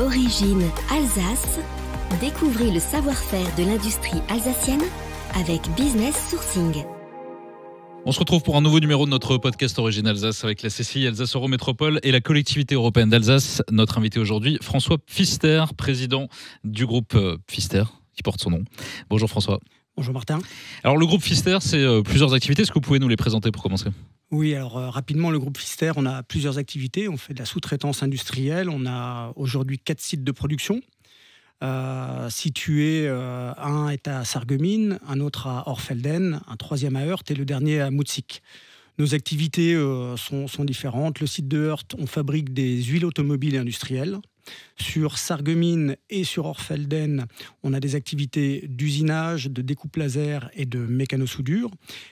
Origine Alsace. Découvrez le savoir-faire de l'industrie alsacienne avec Business Sourcing. On se retrouve pour un nouveau numéro de notre podcast Origine Alsace avec la CCI Alsace Eurométropole et la collectivité européenne d'Alsace. Notre invité aujourd'hui, François Pfister, président du groupe Pfister, qui porte son nom. Bonjour François. Bonjour Martin. Alors le groupe Pfister, c'est plusieurs activités. Est-ce que vous pouvez nous les présenter pour commencer ? Oui, alors rapidement, le groupe Pfister, on a plusieurs activités. On fait de la sous-traitance industrielle. On a aujourd'hui 4 sites de production. Situés, un est à Sarreguemines, un autre à Orfelden, un troisième à Heurt et le dernier à Mutzig. Nos activités sont différentes. Le site de Heurt, on fabrique des huiles automobiles et industrielles. Sur Sarreguemines et sur Orfelden, on a des activités d'usinage, de découpe laser et de mécano-soudure.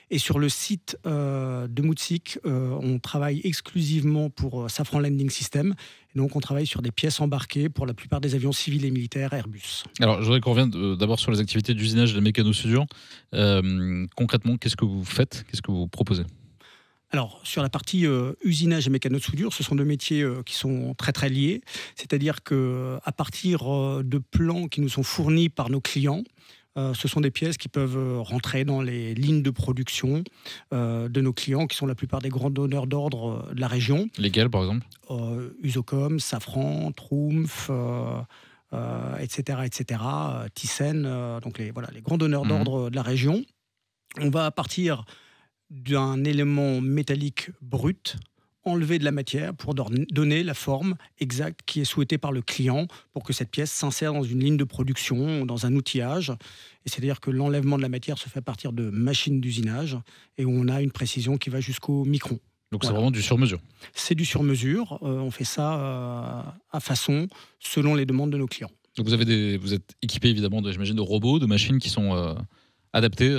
Et sur le site de Mutzig, on travaille exclusivement pour Safran Landing System. Et donc, on travaille sur des pièces embarquées pour la plupart des avions civils et militaires Airbus. Alors, je voudrais qu'on revienne d'abord sur les activités d'usinage et de mécano-soudure. Concrètement, qu'est-ce que vous faites ? Qu'est-ce que vous proposez ? Alors, sur la partie usinage et mécano-soudure, ce sont deux métiers qui sont très très liés. C'est-à-dire qu'à partir de plans qui nous sont fournis par nos clients, ce sont des pièces qui peuvent rentrer dans les lignes de production de nos clients, qui sont la plupart des grands donneurs d'ordre de la région. Lesquels, par exemple ? Usocom, Safran, Trumpf, etc., etc., Thyssen, donc les grands donneurs d'ordre de la région. On va partir d'un élément métallique brut, enlever de la matière pour donner la forme exacte qui est souhaitée par le client pour que cette pièce s'insère dans une ligne de production, dans un outillage. Et c'est-à-dire que l'enlèvement de la matière se fait à partir de machines d'usinage et où on a une précision qui va jusqu'au micron. Donc c'est vraiment du sur-mesure ? C'est du sur-mesure. On fait ça à façon, selon les demandes de nos clients. Donc vous êtes équipé évidemment, j'imagine, de robots, de machines qui sont adaptés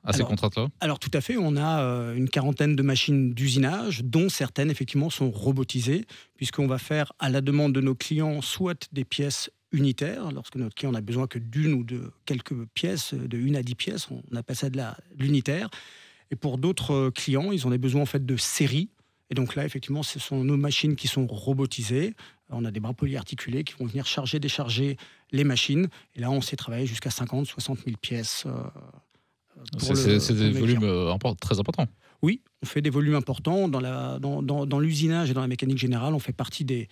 à ces contraintes-là ? Alors tout à fait, on a une quarantaine de machines d'usinage, dont certaines effectivement sont robotisées, puisqu'on va faire à la demande de nos clients soit des pièces unitaires, lorsque notre client n'a besoin que d'une ou de quelques pièces, de 1 à 10 pièces, on appelle ça de l'unitaire. Et pour d'autres clients, ils ont des besoins en fait de série. Et donc là, effectivement, ce sont nos machines qui sont robotisées. On a des bras polyarticulés qui vont venir charger, décharger les machines. Et là, on sait travailler jusqu'à 50, 60 000 pièces. C'est des volumes très importants. Oui, on fait des volumes importants. Dans l'usinage et dans la mécanique générale, on fait partie des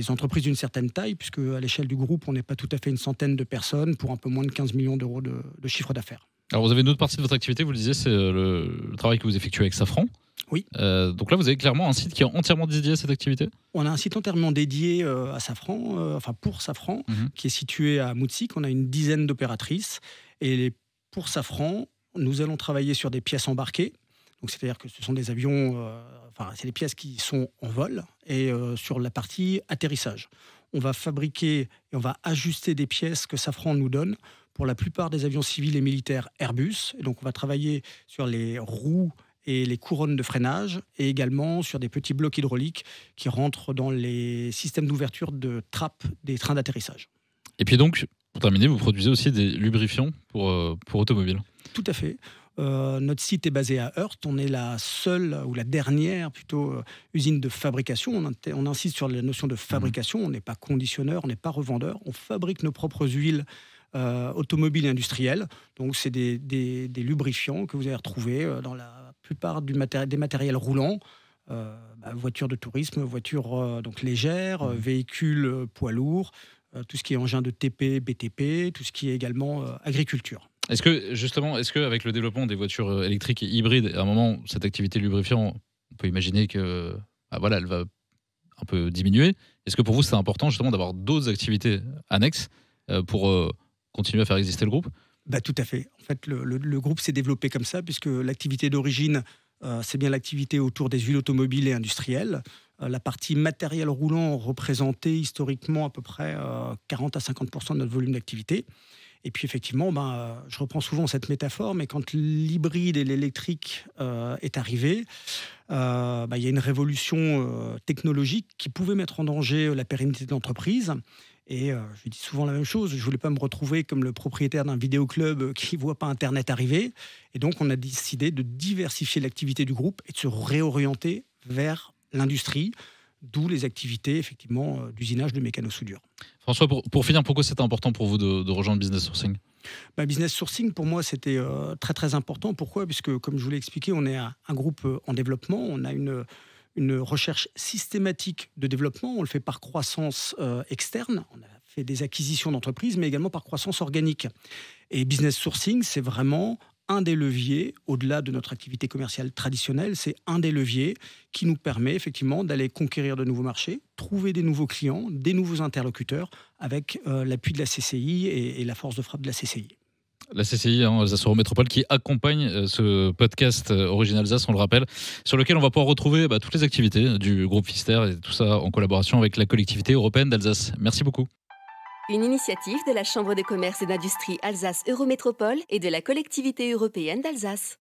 entreprises d'une certaine taille, puisque à l'échelle du groupe, on n'est pas tout à fait une centaine de personnes pour un peu moins de 15 millions d'euros de chiffre d'affaires. Alors, vous avez une autre partie de votre activité, vous le disiez, c'est le travail que vous effectuez avec Safran. Oui. Donc là, vous avez clairement un site qui est entièrement dédié à cette activité ? On a un site entièrement dédié à Safran, pour Safran, qui est situé à Mutzig. On a une dizaine d'opératrices. Et pour Safran, nous allons travailler sur des pièces embarquées. Donc, c'est-à-dire que ce sont des avions, c'est des pièces qui sont en vol et sur la partie atterrissage. On va fabriquer et on va ajuster des pièces que Safran nous donne pour la plupart des avions civils et militaires Airbus. Et donc, on va travailler sur les roues et les couronnes de freinage, et également sur des petits blocs hydrauliques qui rentrent dans les systèmes d'ouverture de trappe des trains d'atterrissage. Et puis donc, pour terminer, vous produisez aussi des lubrifiants pour automobiles. Tout à fait. Notre site est basé à Heurt. On est la seule, ou la dernière plutôt, usine de fabrication. On insiste sur la notion de fabrication. On n'est pas conditionneur, on n'est pas revendeur. On fabrique nos propres huiles automobiles et industrielles. Donc, c'est des lubrifiants que vous allez retrouver dans la plupart des matériels roulants. Voitures de tourisme, voitures donc légères, véhicules poids lourds, tout ce qui est engin de TP, BTP, tout ce qui est également agriculture. Est-ce que avec le développement des voitures électriques et hybrides, à un moment, cette activité lubrifiant, on peut imaginer que elle va un peu diminuer. Est-ce que pour vous, c'est important justement d'avoir d'autres activités annexes pour continuer à faire exister le groupe ? Tout à fait. En fait, le groupe s'est développé comme ça, puisque l'activité d'origine, c'est bien l'activité autour des huiles automobiles et industrielles. La partie matériel roulant représentait historiquement à peu près 40 à 50% de notre volume d'activité. Et puis effectivement, je reprends souvent cette métaphore, mais quand l'hybride et l'électrique est arrivé, il y a une révolution technologique qui pouvait mettre en danger la pérennité de l'entreprise. Et je dis souvent la même chose, je ne voulais pas me retrouver comme le propriétaire d'un vidéoclub qui ne voit pas Internet arriver. Et donc, on a décidé de diversifier l'activité du groupe et de se réorienter vers l'industrie. d'où les activités effectivement d'usinage de mécano-soudure. François, pour finir, pourquoi c'était important pour vous de rejoindre Business Sourcing ? Business Sourcing, pour moi, c'était très très important. Pourquoi ? Puisque, comme je vous l'ai expliqué, on est un groupe en développement. On a une recherche systématique de développement. On le fait par croissance externe. On a fait des acquisitions d'entreprises, mais également par croissance organique. Et Business Sourcing, c'est vraiment un des leviers, au-delà de notre activité commerciale traditionnelle, c'est un des leviers qui nous permet effectivement d'aller conquérir de nouveaux marchés, trouver des nouveaux clients, des nouveaux interlocuteurs, avec l'appui de la CCI et la force de frappe de la CCI. La CCI, Alsace Eurométropole, qui accompagne ce podcast Origine Alsace, on le rappelle, sur lequel on va pouvoir retrouver toutes les activités du groupe Pfister et tout ça en collaboration avec la collectivité européenne d'Alsace. Merci beaucoup. Une initiative de la Chambre de commerce et d'industrie Alsace Eurométropole et de la collectivité européenne d'Alsace.